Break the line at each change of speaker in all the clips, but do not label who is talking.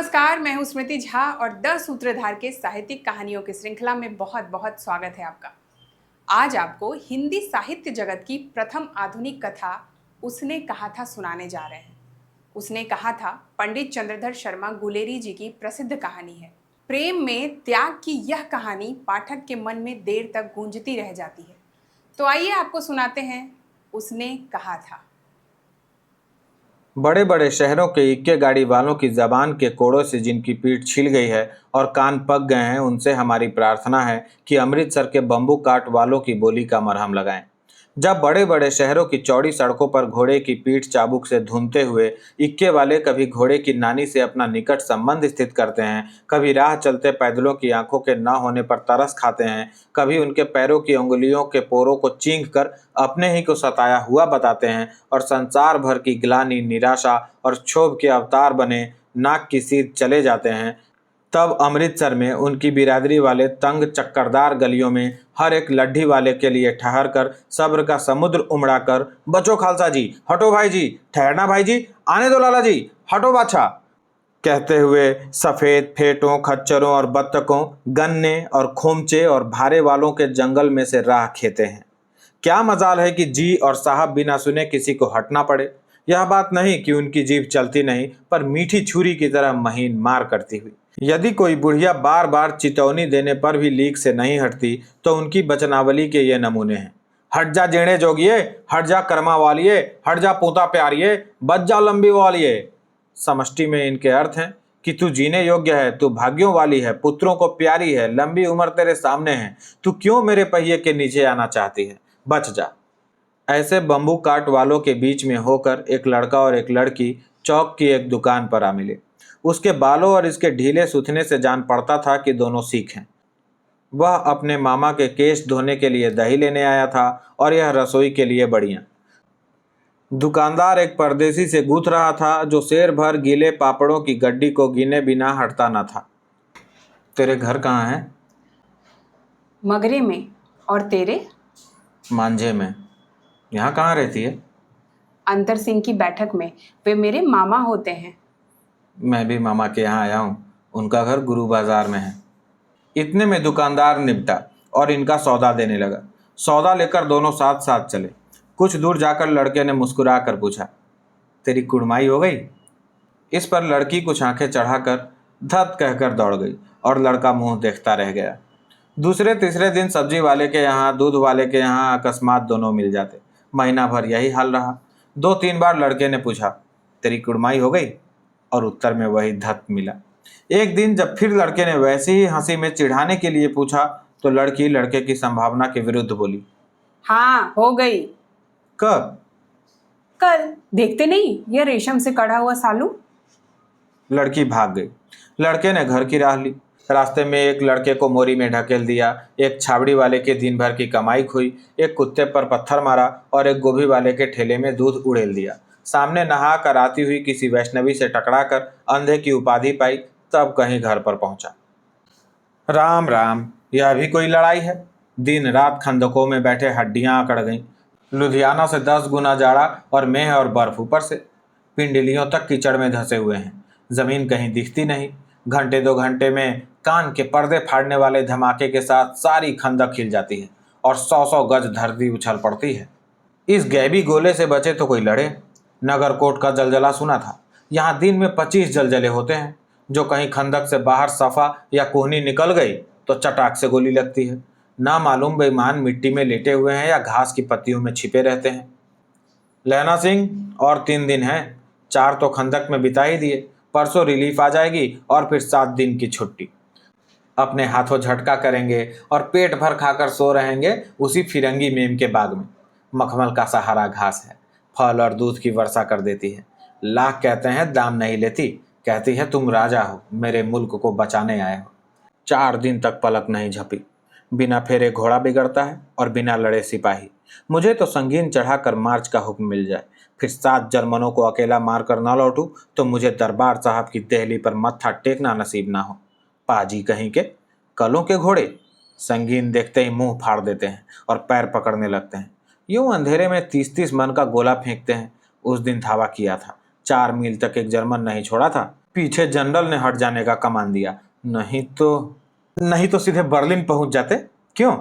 नमस्कार, मैं हूं स्मृति झा और 10 सूत्रधार के साहित्यिक कहानियों की श्रृंखला में बहुत बहुत स्वागत है आपका। आज आपको हिंदी साहित्य जगत की प्रथम आधुनिक कथा उसने कहा था सुनाने जा रहे हैं। उसने कहा था पंडित चंद्रधर शर्मा गुलेरी जी की प्रसिद्ध कहानी है। प्रेम में त्याग की यह कहानी पाठक के मन में देर तक गूंजती रह जाती है। तो आइए आपको सुनाते हैं उसने कहा था।
बड़े बड़े शहरों के इक्के गाड़ी वालों की जबान के कोड़ों से जिनकी पीठ छिल गई है और कान पक गए हैं, उनसे हमारी प्रार्थना है कि अमृतसर के बम्बू काट वालों की बोली का मरहम लगाएं। जब बड़े बड़े शहरों की चौड़ी सड़कों पर घोड़े की पीठ चाबुक से धुनते हुए इक्के वाले कभी घोड़े की नानी से अपना निकट संबंध स्थित करते हैं, कभी राह चलते पैदलों की आंखों के न होने पर तरस खाते हैं, कभी उनके पैरों की उंगलियों के पोरों को चींख कर अपने ही को सताया हुआ बताते हैं और संसार भर की ग्लानि, निराशा और क्षोभ के अवतार बने नाक की सीध चले जाते हैं, तब अमृतसर में उनकी बिरादरी वाले तंग चक्करदार गलियों में हर एक लड्ढी वाले के लिए ठहर कर सब्र का समुद्र उमड़ा कर, बचो खालसा जी, हटो भाई जी, ठहरना भाई जी, आने दो लाला जी, हटो बादशाह, कहते हुए सफ़ेद फेटों, खच्चरों और बत्तकों, गन्ने और खोमचे और भारे वालों के जंगल में से राह खेते हैं। क्या मजाल है कि जी और साहब बिना सुने किसी को हटना पड़े। यह बात नहीं कि उनकी जीभ चलती नहीं, पर मीठी छुरी की तरह महीन मार करती हुई। यदि कोई बुढ़िया बार बार चितौनी देने पर भी लीक से नहीं हटती, तो उनकी वचनावली के ये नमूने हैं। हट जा जेणे जोगिए, हट जा कर्मा वालिए, हट जा पोता प्यारिए, बच जा लंबी वालिए। समष्टि में इनके अर्थ हैं कि तू जीने योग्य है, तू भाग्यों वाली है, पुत्रों को प्यारी है, लंबी उम्र तेरे सामने है, तू क्यों मेरे पहिए के नीचे आना चाहती है, बच जा। ऐसे बम्बू काट वालों के बीच में होकर एक लड़का और एक लड़की चौक की एक दुकान पर आ मिले। उसके बालों और इसके ढीले सुथने से जान पड़ता था कि दोनों सिख हैं। वह अपने मामा के केश धोने के लिए दही लेने आया था और यह रसोई के लिए बड़ियां। दुकानदार एक परदेसी से गूंथ रहा था जो शेर भर गीले पापड़ों की गड्डी को गिने बिना हटता न था। तेरे घर कहाँ है?
मगरे में। और तेरे?
मांझे में। यहाँ कहाँ रहती है?
अंतर सिंह की बैठक में। वे मेरे मामा होते हैं।
मैं भी मामा के यहाँ आया हूँ। उनका घर गुरु बाजार में है। इतने में दुकानदार निपटा और इनका सौदा देने लगा। सौदा लेकर दोनों साथ साथ चले। कुछ दूर जाकर लड़के ने मुस्कुरा कर पूछा, तेरी कुड़माई हो गई? इस पर लड़की कुछ आंखें चढ़ाकर धत कहकर दौड़ गई और लड़का मुंह देखता रह गया। दूसरे तीसरे दिन सब्जी वाले के यहाँ, दूध वाले के यहाँ अकस्मात दोनों मिल जाते। महीना भर यही हाल रहा। 2-3 बार लड़के ने पूछा, तेरी कुड़माई हो गई? और उत्तर में वही धत मिला। एक दिन जब फिर लड़के ने वैसे ही हंसी में चिढ़ाने के लिए पूछा, तो लड़की लड़के की संभावना के विरुद्ध बोली,
हाँ, हो गई।
कब?
कल। देखते नहीं यह रेशम से कढ़ा हुआ सालू?
लड़की भाग गई। लड़के ने घर की राह ली। रास्ते में एक लड़के को मोरी में ढकेल दिया, एक छाबड़ी वाले के दिन भर की कमाई खोई, एक कुत्ते पर पत्थर मारा और एक गोभी वाले के ठेले में दूध उड़ेल दिया। सामने नहा कर आती हुई किसी वैष्णवी से टकराकर अंधे की उपाधि पाई, तब कहीं घर पर पहुंचा। राम राम, यह भी कोई लड़ाई है? दिन रात खंदकों में बैठे हड्डियां अकड़ गईं। लुधियाना से 10 गुना जाड़ा और मेह और बर्फ ऊपर से। पिंडलियों तक कीचड़ में धंसे हुए हैं। जमीन कहीं दिखती नहीं। घंटे 2 घंटे में कान के पर्दे फाड़ने वाले धमाके के साथ सारी खंदक हिल जाती है और 100-100 गज धरती उछल पड़ती है। इस गैबी गोले से बचे तो कोई लड़े। नगरकोट का जलजला सुना था। यहाँ दिन में 25 जलजले होते हैं। जो कहीं खंदक से बाहर सफा या कोहनी निकल गई तो चटाक से गोली लगती है। ना मालूम बेईमान मिट्टी में लेटे हुए हैं या घास की पत्तियों में छिपे रहते हैं। लहना सिंह, और 3 दिन हैं। 4 तो खंदक में बिता ही दिए। परसों रिलीफ आ जाएगी और फिर 7 दिन की छुट्टी। अपने हाथों झटका करेंगे और पेट भर खाकर सो रहेंगे उसी फिरंगी मेम के बाग में। मखमल का सहारा घास है, फल और दूध की वर्षा कर देती है। लाख कहते हैं दाम नहीं लेती। कहती है तुम राजा हो, मेरे मुल्क को बचाने आए हो। 4 दिन तक पलक नहीं झपी। बिना फेरे घोड़ा बिगड़ता है और बिना लड़े सिपाही। मुझे तो संगीन चढ़ाकर मार्च का हुक्म मिल जाए, फिर 7 जर्मनों को अकेला मारकर न लौटूं तो मुझे दरबार साहब की देहली पर मत्था टेकना नसीब ना हो। पाजी कहीं के कलों के घोड़े संगीन देखते ही मुंह फाड़ देते हैं और पैर पकड़ने लगते हैं। यूं अंधेरे में 30-30 मन का गोला फेंकते हैं। उस दिन धावा किया था। 4 मील तक एक जर्मन नहीं छोड़ा था। पीछे जनरल ने हट जाने का कमान दिया। नहीं तो सीधे बर्लिन पहुंच जाते। क्यों?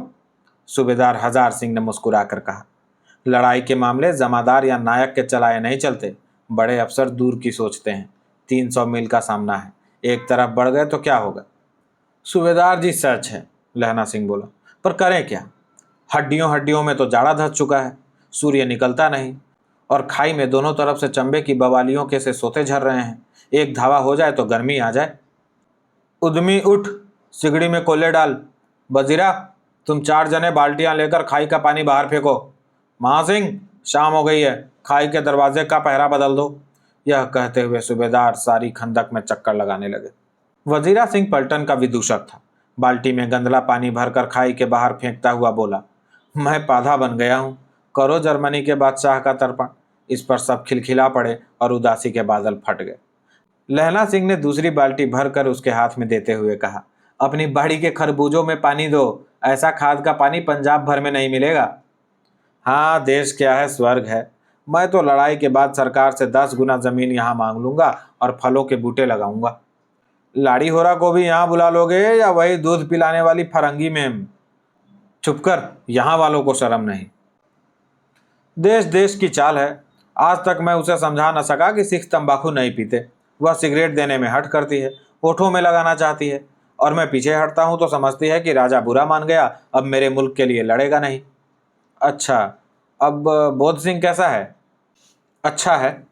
सूबेदार हजार सिंह ने मुस्कुराकर कहा। लड़ाई के मामले जमादार या नायक के चलाए नहीं चलते। बड़े अफसर दूर की सोचते हैं। 300 मील का सामना है, एक तरफ बढ़ गए तो क्या होगा? सूबेदार जी सच है, लहना सिंह बोला, पर करें क्या? हड्डियों हड्डियों में तो जाड़ा धस चुका है, सूर्य निकलता नहीं, और खाई में दोनों तरफ से चंबे की बवालियों के से सोते झर रहे हैं। एक धावा हो जाए तो गर्मी आ जाए। उद्यमी उठ, सिगड़ी में कोले डाल। वजीरा, तुम 4 जने बाल्टियां लेकर खाई का पानी बाहर फेंको। महासिंह, शाम हो गई है, खाई के दरवाजे का पहरा बदल दो। यह कहते हुए सूबेदार सारी खंदक में चक्कर लगाने लगे। वजीरा सिंह पलटन का विदूषक था। बाल्टी में गंदला पानी भरकर खाई के बाहर फेंकता हुआ बोला, मैं पाधा बन गया हूँ, करो जर्मनी के बादशाह का तर्पण। इस पर सब खिलखिला पड़े और उदासी के बादल फट गए। लहना सिंह ने दूसरी बाल्टी भरकर उसके हाथ में देते हुए कहा, अपनी बाड़ी के खरबूजों में पानी दो, ऐसा खाद का पानी पंजाब भर में नहीं मिलेगा। हाँ, देश क्या है, स्वर्ग है। मैं तो लड़ाई के बाद सरकार से 10 गुना जमीन यहाँ मांग लूंगा और फलों के बूटे लगाऊंगा। लाड़ी होरा को भी यहाँ बुला लोगे या वही दूध पिलाने वाली फरंगी मैम? चुप कर, यहाँ वालों को शर्म नहीं। देश देश की चाल है। आज तक मैं उसे समझा न सका कि सिख तंबाकू नहीं पीते। वह सिगरेट देने में हट करती है, होठों में लगाना चाहती है, और मैं पीछे हटता हूँ तो समझती है कि राजा बुरा मान गया, अब मेरे मुल्क के लिए लड़ेगा नहीं। अच्छा, अब बोध सिंह कैसा है? अच्छा है,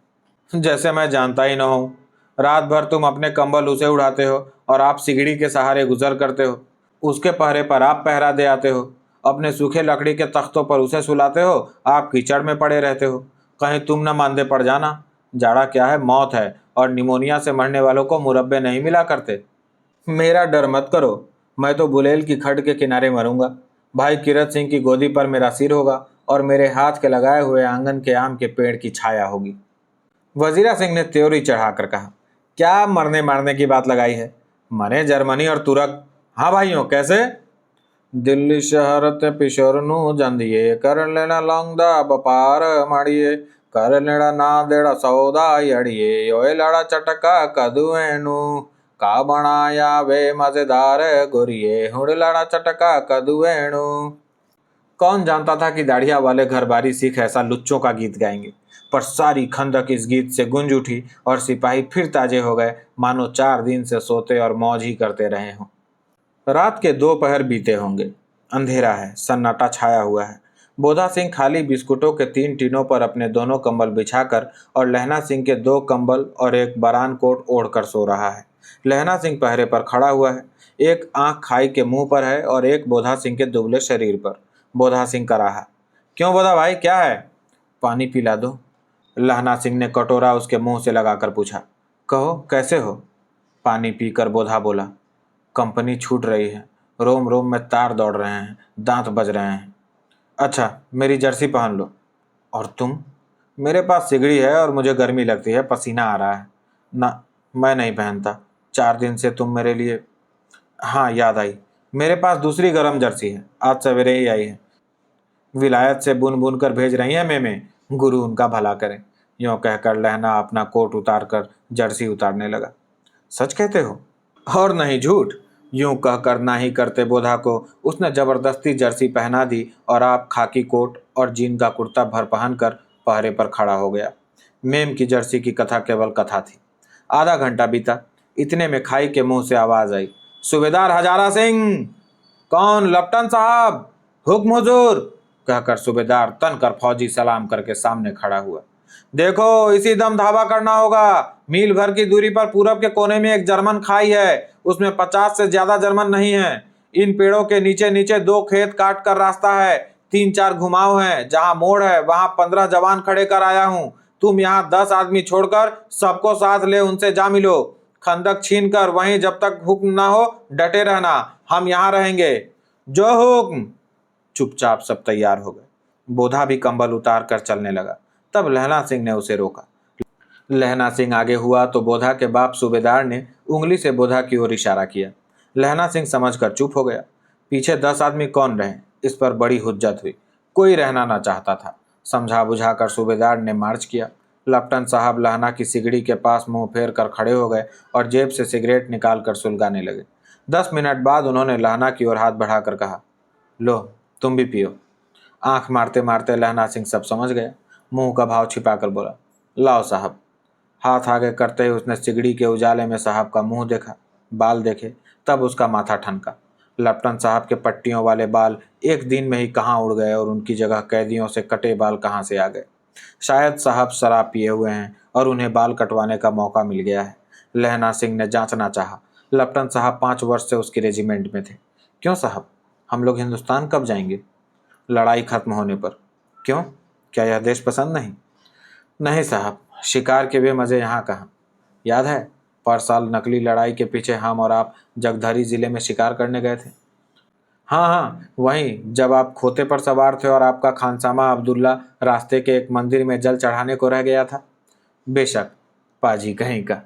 जैसे मैं जानता ही न हूँ। रात भर तुम अपने कंबल उसे उड़ाते हो और आप सिगड़ी के सहारे गुजर करते हो। उसके पहरे पर आप पहरा दे आते हो। अपने सूखे लकड़ी के तख्तों पर उसे सुलाते हो, आप कीचड़ में पड़े रहते हो। कहीं तुम न मांदे पड़ जाना। जाड़ा क्या है, मौत है, और निमोनिया से मरने वालों को मुरब्बे नहीं मिला करते। मेरा डर मत करो, मैं तो बुलेल की खड्ड के किनारे मरूंगा। भाई किरत सिंह की गोदी पर मेरा सिर होगा और मेरे हाथ के लगाए हुए आंगन के आम के पेड़ की छाया होगी। वजीरा सिंह ने त्योरी चढ़ाकर कहा, क्या मरने मारने की बात लगाई है? मरे जर्मनी और तुरक। हाँ भाइयों, कैसे? दिल्ली शहर ते पिशोर नू जंदिए, कर लेना लौंगदा बपार माड़िए, कर लेना ना देड़ा सौदा अड़िए, ओए लड़ा चटका कदुएनु, का बनाया वे मजेदार गोरिए, हुड़ लड़ा चटका कदुएनु। कौन जानता था कि दाढ़िया वाले घरबारी सिख ऐसा लुच्चों का गीत गाएंगे, पर सारी खंदक इस गीत से गूंज उठी और सिपाही फिर ताजे हो गए, मानो 4 दिन से सोते और मौज ही करते रहे हों। रात के 2 पहर बीते होंगे। अंधेरा है, सन्नाटा छाया हुआ है। बोधा सिंह खाली बिस्कुटों के 3 टीनों पर अपने दोनों कंबल बिछाकर और लहना सिंह के 2 कंबल और एक बरान कोट ओढ़कर सो रहा है। लहना सिंह पहरे पर खड़ा हुआ है। एक आंख खाई के मुंह पर है और एक बोधा सिंह के दुबले शरीर पर। बोधा सिंह का रहा, क्यों बोधा भाई, क्या है? पानी पिला दो, लहना सिंह ने कटोरा उसके मुंह से लगाकर पूछा। कहो, कैसे हो? पानी पीकर बोधा बोला, कंपनी छूट रही है, रोम रोम में तार दौड़ रहे हैं, दांत बज रहे हैं। अच्छा, मेरी जर्सी पहन लो। और तुम? मेरे पास सिगड़ी है और मुझे गर्मी लगती है, पसीना आ रहा है। ना, मैं नहीं पहनता। 4 दिन से तुम मेरे लिए। हाँ, याद आई, मेरे पास दूसरी गर्म जर्सी है, आज सवेरे ही आई है। विलायत से बुन बुन कर भेज रही हैं मेमे, गुरु उनका भला करें। यों कहकर लहना अपना कोट उतार कर जर्सी उतारने लगा। सच कहते हो? और नहीं झूठ। यूं कहकर ना ही करते बोधा को उसने जबरदस्ती जर्सी पहना दी और आप खाकी कोट और जीन का कुर्ता भर पहनकर पहरे पर खड़ा हो गया। मेम की जर्सी की कथा केवल कथा थी। आधा घंटा बीता। इतने में खाई के मुंह से आवाज आई, सूबेदार हजारा सिंह। कौन? लपटन साहब, हुक्म हुजूर, कहकर सूबेदार तनकर फौजी सलाम करके सामने खड़ा हुआ। देखो, इसी दम धावा करना होगा। मील भर की दूरी पर पूरब के कोने में एक जर्मन खाई है, उसमें 50 से ज्यादा जर्मन नहीं है। इन पेड़ों के नीचे नीचे 2 खेत काट कर रास्ता है, 3-4 घुमाव हैं, जहां मोड़ है वहां 15 जवान खड़े कर आया हूं। तुम यहाँ 10 आदमी छोड़कर सबको साथ ले उनसे जा मिलो। खंदक छीन कर वहीं जब तक हुक्म ना हो डटे रहना, हम यहाँ रहेंगे। जो हुक्म। चुपचाप सब तैयार हो गए। बोधा भी कंबल उतार कर चलने लगा। तब लहना सिंह ने उसे रोका। लहना सिंह आगे हुआ तो बोधा के बाप सूबेदार ने उंगली से बोधा की ओर इशारा किया। लहना सिंह समझकर चुप हो गया। पीछे 10 आदमी कौन रहे, इस पर बड़ी हुज्जत हुई। कोई रहना ना चाहता था। समझा बुझाकर सूबेदार ने मार्च किया। लपटन साहब लहना की सिगड़ी के पास मुंह फेर कर खड़े हो गए और जेब से सिगरेट निकाल कर सुलगाने लगे। 10 मिनट बाद उन्होंने लहना की ओर हाथ बढ़ाकर कहा, लो तुम भी पियो। आंख मारते मारते लहना सिंह सब समझ गया। मुंह का भाव छिपाकर बोला, लाओ साहब। हाथ आगे करते ही उसने सिगड़ी के उजाले में साहब का मुंह देखा, बाल देखे, तब उसका माथा ठनका। लपटन साहब के पट्टियों वाले बाल एक दिन में ही कहाँ उड़ गए और उनकी जगह कैदियों से कटे बाल कहाँ से आ गए। शायद साहब शराब पिए हुए हैं और उन्हें बाल कटवाने का मौका मिल गया है। लहना सिंह ने जांचना चाहा। लपटन साहब 5 वर्ष से उसकी रेजिमेंट में थे। क्यों साहब, हम लोग हिंदुस्तान कब जाएंगे? लड़ाई खत्म होने पर। क्यों, क्या यह देश पसंद नहीं? नहीं साहब, शिकार के भी मज़े यहाँ कहाँ। याद है पर साल नकली लड़ाई के पीछे हम और आप जगधरी जिले में शिकार करने गए थे। हाँ हाँ, वहीं जब आप खोते पर सवार थे और आपका खानसामा अब्दुल्ला रास्ते के एक मंदिर में जल चढ़ाने को रह गया था। बेशक, पाजी कहीं का।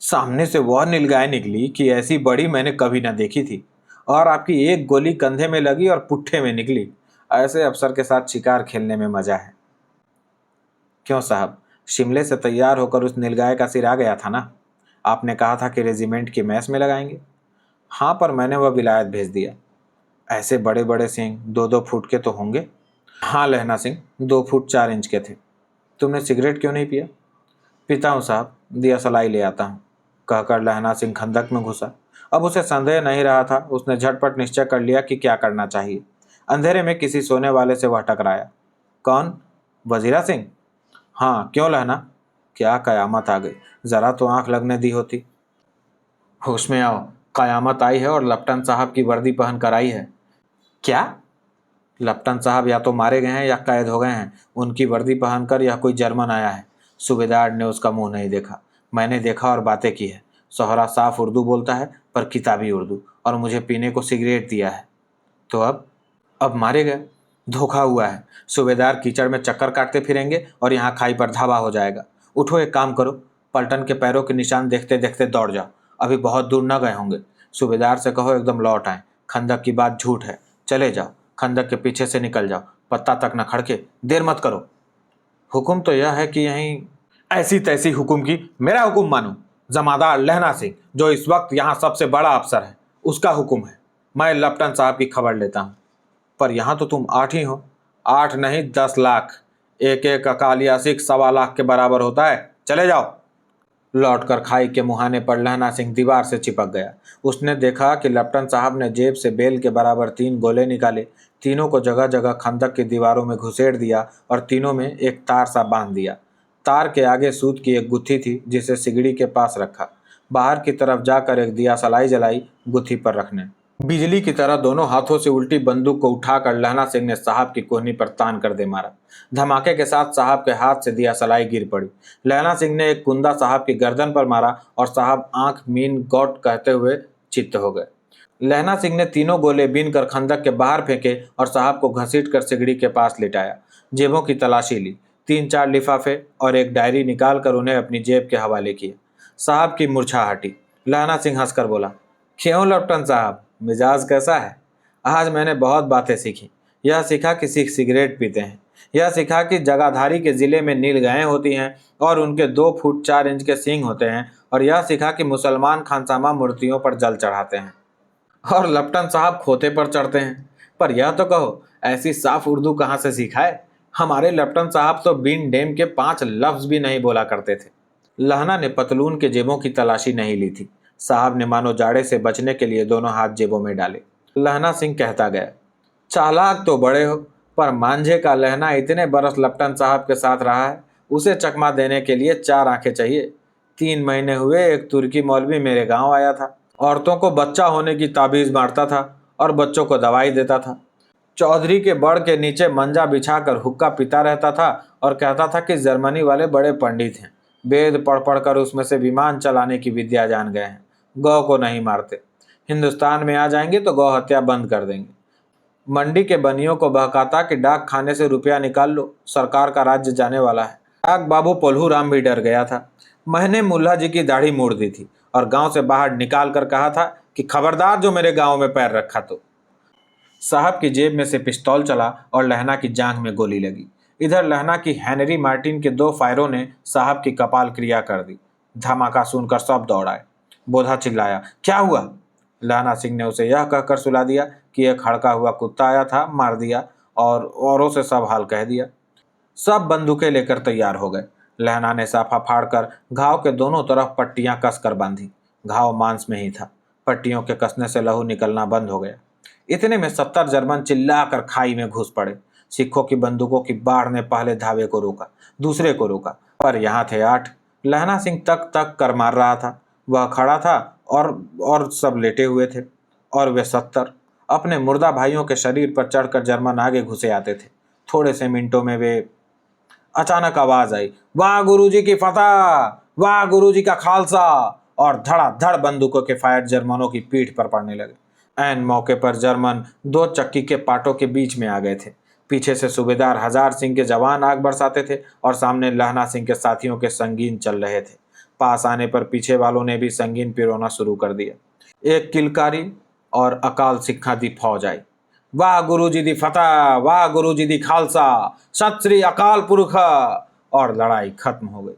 सामने से वह नीलगाय निकली कि ऐसी बड़ी मैंने कभी न देखी थी, और आपकी एक गोली कंधे में लगी और पुट्ठे में निकली। ऐसे अफसर के साथ शिकार खेलने में मजा है। क्यों साहब, शिमले से तैयार होकर उस नीलगाय का सिर आ गया था ना। आपने कहा था कि रेजिमेंट की मैस में लगाएंगे। हाँ, पर मैंने वह विलायत भेज दिया। ऐसे बड़े बड़े सिंह 2-2 फुट के तो होंगे। हाँ लहना सिंह 2 फुट 4 इंच के थे। तुमने सिगरेट क्यों नहीं पिया? पीता हूँ साहब, दिया सलाई ले आता हूँ, कहकर लहना सिंह खंदक में घुसा। अब उसे संदेह नहीं रहा था। उसने झटपट निश्चय कर लिया कि क्या करना चाहिए। अंधेरे में किसी सोने वाले से वह टकराया। कौन? वजीरा सिंह। हाँ, क्यों लहना? क्या कयामत आ गई, जरा तो आंख लगने दी होती। होश में आओ, कयामत आई है और लपटन साहब की वर्दी पहन कर आई है। क्या? लपटन साहब या तो मारे गए हैं या कैद हो गए हैं। उनकी वर्दी पहनकर यह कोई जर्मन आया है। सूबेदार ने उसका मुंह नहीं देखा। मैंने देखा और बातें की है। सोहरा साफ उर्दू बोलता है, पर किताबी उर्दू, और मुझे पीने को सिगरेट दिया है। तो अब मारे गए। धोखा हुआ है। सूबेदार कीचड़ में चक्कर काटते फिरेंगे और यहाँ खाई पर धावा हो जाएगा। उठो, एक काम करो, पलटन के पैरों के निशान देखते देखते दौड़ जाओ। अभी बहुत दूर न गए होंगे। सूबेदार से कहो एकदम लौट आए। खंदक की बात झूठ है। चले जाओ, खंदक के पीछे से निकल जाओ, पत्ता तक न खड़के, देर मत करो। हुक्म तो यह है कि यहीं। ऐसी तैसी हुक्म की मेरा हुक्म मानो। जमादार लहना सिंह, जो इस वक्त यहाँ सबसे बड़ा अफसर है, उसका हुक्म है। मैं लपटन साहब की खबर लेता हूँ। पर यहाँ तो तुम 8 ही हो। 8 नहीं, 10 लाख। एक एक अकालिया सिख 1.25 लाख के बराबर होता है। चले जाओ। लौटकर खाई के मुहाने पर लहना सिंह दीवार से चिपक गया। उसने देखा कि लपटन साहब ने जेब से बेल के बराबर 3 गोले निकाले, तीनों को जगह जगह खंदक की दीवारों में घुसेड़ दिया और तीनों में एक तार सा बांध दिया। तार के आगे सूत की एक गुत्थी थी, जिसे सिगड़ी के पास रखा। बाहर की तरफ जाकर एक दिया सलाई जलाई गुत्थी पर रखने। बिजली की तरह दोनों हाथों से उल्टी बंदूक को उठाकर लहना सिंह ने साहब की कोहनी पर तान कर दे मारा। धमाके के साथ साहब के हाथ से दिया सलाई गिर पड़ी। लहना सिंह ने एक कुंदा साहब की गर्दन पर मारा और साहब आंख मीन गौट कहते हुए चित्त हो गए। लहना सिंह ने तीनों गोले बीन कर खंदक के बाहर फेंके और साहब को घसीट कर सिगड़ी के पास लिटाया। जेबों की तलाशी ली। 3-4 लिफाफे और एक डायरी निकाल कर उन्हें अपनी जेब के हवाले किया। साहब की मूर्छा हटी। लहना सिंह हंसकर बोला, क्यों लपटन साहब, मिजाज कैसा है? आज मैंने बहुत बातें सीखी। यह सीखा कि सिख सिगरेट पीते हैं। यह सीखा कि जगाधारी के जिले में नीलगायें होती हैं और उनके 2 फुट 4 इंच के सींग होते हैं। और यह सीखा कि मुसलमान खानसामा मूर्तियों पर जल चढ़ाते हैं और लपटन साहब खोते पर चढ़ते हैं। पर यह तो कहो, ऐसी साफ उर्दू कहाँ से सीखा है? हमारे लपटन साहब तो बिन डेम के 5 लफ्ज भी नहीं बोला करते थे। लहना ने पतलून के जेबों की तलाशी नहीं ली थी। साहब ने मानो जाड़े से बचने के लिए दोनों हाथ जेबों में डाले। लहना सिंह कहता गया, चालाक तो बड़े हो, पर मांझे का लहना इतने बरस लपटन साहब के साथ रहा है, उसे चकमा देने के लिए 4 आंखें चाहिए। 3 महीने हुए एक तुर्की मौलवी मेरे गांव आया था। औरतों को बच्चा होने की ताबीज मारता था और बच्चों को दवाई देता था। चौधरी के बड़ के नीचे मंजा बिछाकर हुक्का पीता रहता था और कहता था कि जर्मनी वाले बड़े पंडित हैं, वेद पढ़ पढ़ कर उसमें से विमान चलाने की विद्या जान गए हैं। गौ को नहीं मारते। हिंदुस्तान में आ जाएंगे तो गौ हत्या बंद कर देंगे। मंडी के बनियों को बहकाता कि डाक खाने से रुपया निकाल लो, सरकार का राज्य जाने वाला है। डाक बाबू पोल्हू राम भी डर गया था। मैंने मुल्ला जी की दाढ़ी मोड़ दी थी और गांव से बाहर निकाल कर कहा था कि खबरदार जो मेरे गांव में पैर रखा तो। साहब की जेब में से पिस्तौल चला और लहना की जांघ में गोली लगी। इधर लहना की हेनरी मार्टिन के 2 फायरों ने साहब की कपाल क्रिया कर दी। धमाका सुनकर सब दौड़ आए। बोधा चिल्लाया, क्या हुआ? लहना सिंह ने उसे यह कहकर सुला दिया कि एक हड़का हुआ कुत्ता आया था, मार दिया और औरों से सब हाल कह दिया। सब बंदूकें लेकर तैयार हो गए। लहना ने साफा फाड़कर घाव के दोनों तरफ पट्टियां कसकर बांधी। घाव मांस में ही था। पट्टियों के कसने से लहू निकलना बंद हो गया। इतने में 70 जर्मन चिल्लाकर खाई में घुस पड़े। सिखों की बंदूकों की बाढ़ ने पहले धावे को रोका, दूसरे को रोका, पर यहाँ थे 8। लहना सिंह तक तक कर मार रहा था। वह खड़ा था और सब लेटे हुए थे। और वे 70 अपने मुर्दा भाइयों के शरीर पर चढ़कर जर्मन आगे घुसे आते थे। थोड़े से मिनटों में वे अचानक आवाज आई, वाह गुरुजी की फतह, वाह गुरुजी का खालसा, और धड़ाधड़ बंदूकों के फायर जर्मनों की पीठ पर पड़ने लगे। ऐन मौके पर जर्मन 2 चक्की के पाटों के बीच में आ गए थे। पीछे से सूबेदार हजार सिंह के जवान आग बरसाते थे और सामने लहना सिंह के साथियों के संगीन चल रहे थे। पास आने पर पीछे वालों ने भी संगीन पिरोना शुरू कर दिया। एक किलकारी और अकाल सिखा दी फौज आई। वाह गुरुजी दी फतह, वाह गुरुजी दी खालसा, सत श्री अकाल पुरख, और लड़ाई खत्म हो गई।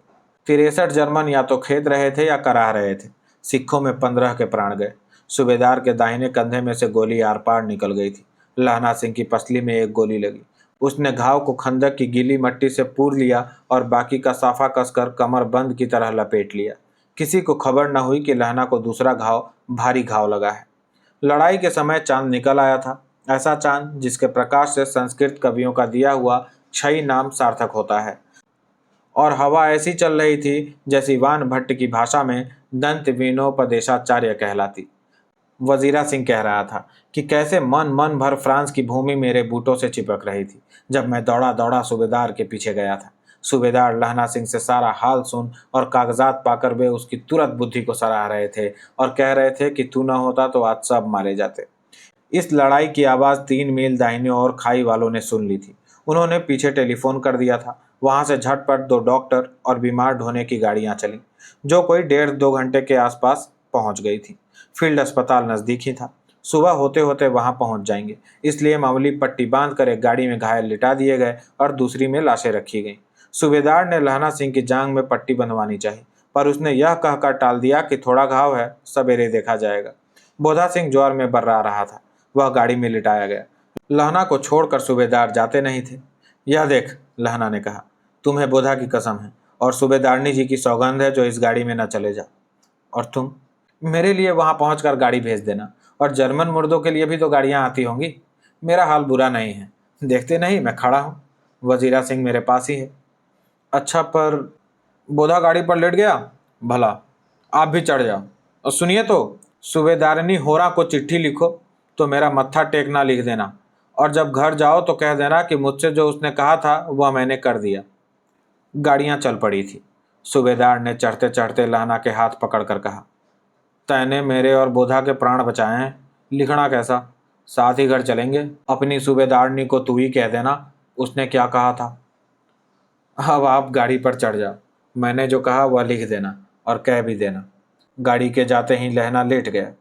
63 जर्मन या तो खेद रहे थे या कराह रहे थे। सिखों में 15 के प्राण गए। सूबेदार के दाहिने कंधे में से गोली आर पार निकल गई थी। लहना सिंह की पसली में एक गोली लगी। उसने घाव को खंदक की गीली मट्टी से पूर लिया और बाकी का साफा कसकर कमर बंद की तरह लपेट लिया। किसी को खबर न हुई कि लहना को दूसरा घाव, भारी घाव लगा है। लड़ाई के समय चांद निकल आया था, ऐसा चांद जिसके प्रकाश से संस्कृत कवियों का दिया हुआ क्षयी नाम सार्थक होता है। और हवा ऐसी चल रही थी जैसी वान भट्ट की भाषा में दंत वीणोपदेशाचार्य कहलाती। वजीरा सिंह कह रहा था कि कैसे मन मन भर फ्रांस की भूमि मेरे बूटों से चिपक रही थी जब मैं दौड़ा दौड़ा सूबेदार के पीछे गया था। सूबेदार लहना सिंह से सारा हाल सुन और कागजात पाकर वे उसकी तुरंत बुद्धि को सराह रहे थे और कह रहे थे कि तू न होता तो आज सब मारे जाते। इस लड़ाई की आवाज़ 3 मील दाहिने और खाई वालों ने सुन ली थी। उन्होंने पीछे टेलीफोन कर दिया था। वहां से झटपट 2 डॉक्टर और बीमार ढोने की गाड़ियां चलीं, जो कोई 1.5-2 घंटे के आसपास पहुंच गई थी। फील्ड अस्पताल नज़दीक ही था। सुबह होते होते वहां पहुंच जाएंगे, इसलिए मामूली पट्टी बांधकर एक गाड़ी में घायल लिटा दिए गए और दूसरी में लाशें रखी गईं। सूबेदार ने लहना सिंह की जांग में पट्टी बंधवानी चाहिए, पर उसने यह कहकर टाल दिया कि थोड़ा घाव है, सवेरे देखा जाएगा। बोधा सिंह ज्वर में बर्रा रहा था। वह गाड़ी में लिटाया गया। लहना को छोड़कर सूबेदार जाते नहीं थे। यह देख, लहना ने कहा, तुम्हें बोधा की कसम है और सूबेदारनी जी की सौगंध है जो इस गाड़ी में न चले जाओ। और तुम मेरे लिए वहां पहुंचकर गाड़ी भेज देना, और जर्मन मुर्दों के लिए भी तो गाड़ियां आती होंगी। मेरा हाल बुरा नहीं है, देखते नहीं मैं खड़ा हूँ। वजीरा सिंह मेरे पास ही है। अच्छा, पर बोधा गाड़ी पर लेट गया? भला आप भी चढ़ जाओ। और सुनिए तो, सूबेदारनी होरा को चिट्ठी लिखो तो मेरा मत्था टेकना लिख देना, और जब घर जाओ तो कह देना कि मुझसे जो उसने कहा था वह मैंने कर दिया। गाड़ियां चल पड़ी थी। सूबेदार ने चढ़ते चढ़ते लहना के हाथ पकड़कर कहा, तैने मेरे और बोधा के प्राण बचाए हैं, लिखना कैसा? साथ ही घर चलेंगे। अपनी सूबेदारनी को तू ही कह देना उसने क्या कहा था। अब आप गाड़ी पर चढ़ जाओ, मैंने जो कहा वह लिख देना और कह भी देना। गाड़ी के जाते ही लहना लेट गया।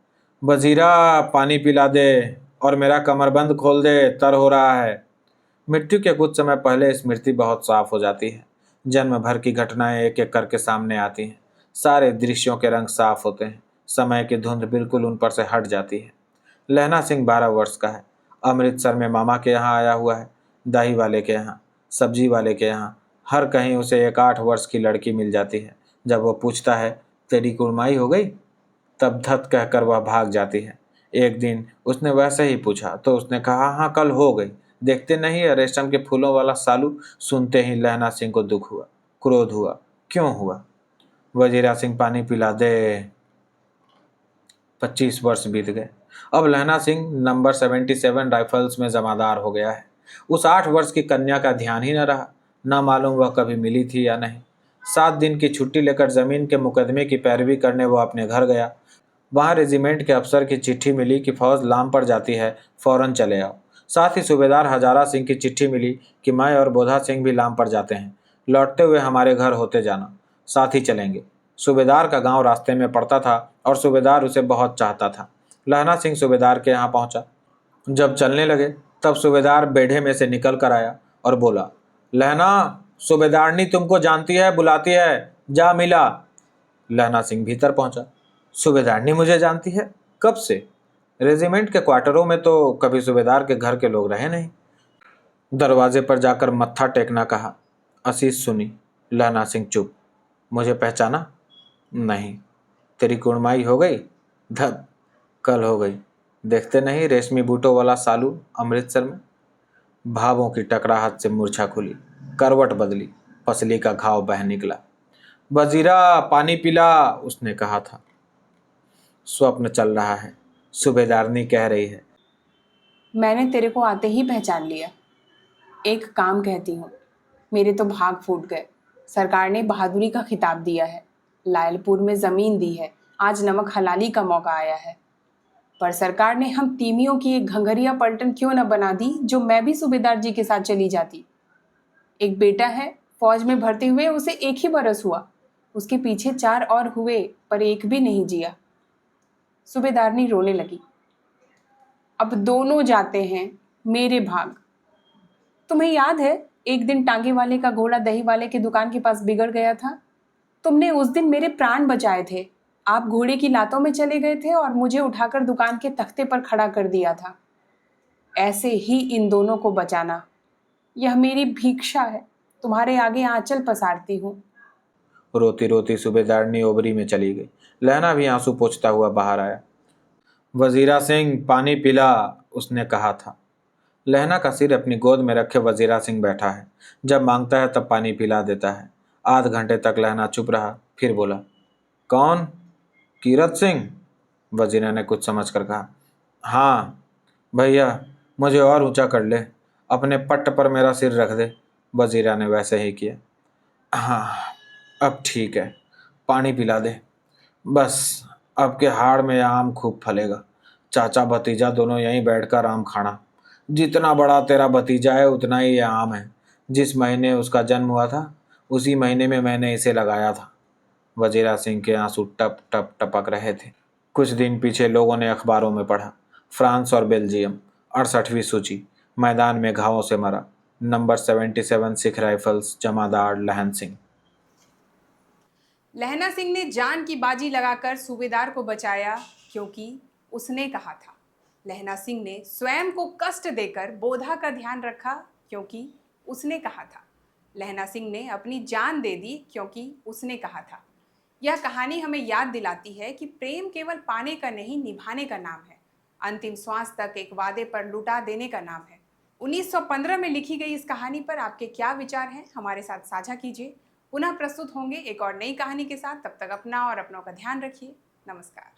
वजीरा पानी पिला दे और मेरा कमरबंद खोल दे, तर हो रहा है। मृत्यु के कुछ समय पहले स्मृति बहुत साफ हो जाती है। जन्म भर की घटनाएं एक एक करके सामने आती हैं। सारे दृश्यों के रंग साफ होते हैं। समय की धुंध बिल्कुल उन पर से हट जाती है। लहना सिंह 12 वर्ष का है। अमृतसर में मामा के यहाँ आया हुआ है, दही वाले के यहाँ, सब्जी वाले के यहाँ, हर कहीं उसे एक 8 वर्ष की लड़की मिल जाती है। जब वो पूछता है तेरी कुड़माई हो गई, तब धत कहकर वह भाग जाती है। एक दिन उसने वैसे ही पूछा तो उसने कहा, हाँ कल हो गई। देखते नहीं है रेशम के फूलों वाला सालू। सुनते ही लहना सिंह को दुख हुआ, क्रोध हुआ। क्यों हुआ? वजीरा सिंह पानी पिला दे। 25 वर्ष बीत गए। अब लहना सिंह नंबर 77 राइफल्स में जमादार हो गया है। उस 8 वर्ष की कन्या का ध्यान ही न रहा। न मालूम वह कभी मिली थी या नहीं। 7 दिन की छुट्टी लेकर जमीन के मुकदमे की पैरवी करने वो अपने घर गया। वहाँ रेजिमेंट के अफसर की चिट्ठी मिली कि फौज लाम पड़ जाती है, फौरन चले आओ। साथ ही सूबेदार हजारा सिंह की चिट्ठी मिली कि मैं और बोधा सिंह भी लाम पड़ जाते हैं, लौटते हुए हमारे घर होते जाना, साथ ही चलेंगे। सूबेदार का गांव रास्ते में पड़ता था और सूबेदार उसे बहुत चाहता था। लहना सिंह सूबेदार के यहाँ पहुंचा। जब चलने लगे तब सूबेदार बेढ़े में से निकल कर आया और बोला, लहना, सूबेदारनी तुमको जानती है, बुलाती है, जा मिला। लहना सिंह भीतर पहुंचा। सूबेदारनी मुझे जानती है? कब से? रेजिमेंट के क्वार्टरों में तो कभी सूबेदार के घर के लोग रहे नहीं। दरवाजे पर जाकर मत्था टेकना कहा। असीस सुनी। लहना सिंह चुप। मुझे पहचाना? नहीं। तेरी कुड़माई हो गई? धब, कल हो गई। देखते नहीं रेशमी बूटों वाला सालू अमृतसर में? भावों की टकराहट से मूर्छा खुली, करवट बदली, पसली का घाव बह निकला। वजीरा पानी पिला, उसने कहा था। स्वप्न चल रहा है, सूबेदारनी कह रही है।
मैंने तेरे को आते ही पहचान लिया। एक काम कहती हूँ, मेरे तो भाग फूट गए। सरकार ने बहादुरी का खिताब दिया है, लायलपुर में ज़मीन दी है, आज नमक हलाली का मौका आया है। पर सरकार ने हम तीमियों की एक घंघरिया पलटन क्यों न बना दी जो मैं भी सूबेदार जी के साथ चली जाती। एक बेटा है, फौज में भर्ती हुए उसे 1 ही बरस हुआ, उसके पीछे 4 और हुए पर एक भी नहीं जिया। सूबेदारनी रोने लगी। अब दोनों जाते हैं, मेरे भाग। तुम्हें याद है एक दिन टांगे वाले का घोड़ा दही वाले की दुकान के पास बिगड़ गया था? तुमने उस दिन मेरे प्राण बचाए थे। आप घोड़े की लातों में चले गए थे और मुझे उठाकर दुकान के तख्ते पर खड़ा कर दिया था। ऐसे ही इन दोनों को बचाना, यह मेरी भिक्षा है। तुम्हारे आगे आंचल पसारती हूँ।
रोती रोती सूबेदारनी ओबरी में चली गई। लहना भी आंसू पोंछता हुआ बाहर आया। वजीरा सिंह पानी पिला, उसने कहा था। लहना का सिर अपनी गोद में रखे वजीरा सिंह बैठा है। जब मांगता है तब पानी पिला देता है। आध घंटे तक लहना चुप रहा, फिर बोला। कौन? कीरत सिंह? वजीरा ने कुछ समझ कर कहा। हाँ भैया, मुझे और ऊंचा कर ले, अपने पट्ट पर मेरा सिर रख दे। वजीरा ने वैसे ही किया। हाँ अब ठीक है, पानी पिला दे। बस अब के हाड़ में आम खूब फलेगा। चाचा भतीजा दोनों यहीं बैठकर आम खाना। जितना बड़ा तेरा भतीजा है उतना ही ये आम है। जिस महीने उसका जन्म हुआ था उसी महीने में मैंने इसे लगाया था। वजीरा सिंह के आंसू टप टप टपक रहे थे। कुछ दिन पीछे लोगों ने अखबारों में पढ़ा, फ्रांस और बेल्जियम 68वीं सूची, मैदान में घावों से मरा, नंबर 77 सिख राइफल्स, जमादार लहन सिंह।
लहना सिंह ने जान की बाजी लगाकर सूबेदार को बचाया क्योंकि उसने कहा था। लहना सिंह ने स्वयं को कष्ट देकर बोधा का ध्यान रखा क्योंकि उसने कहा था। लहना सिंह ने अपनी जान दे दी क्योंकि उसने कहा था। यह कहानी हमें याद दिलाती है कि प्रेम केवल पाने का नहीं, निभाने का नाम है। अंतिम श्वास तक एक वादे पर लुटा देने का नाम है। 1915 में लिखी गई इस कहानी पर आपके क्या विचार हैं, हमारे साथ साझा कीजिए। पुनः प्रस्तुत होंगे एक और नई कहानी के साथ। तब तक अपना और अपनों का ध्यान रखिए। नमस्कार।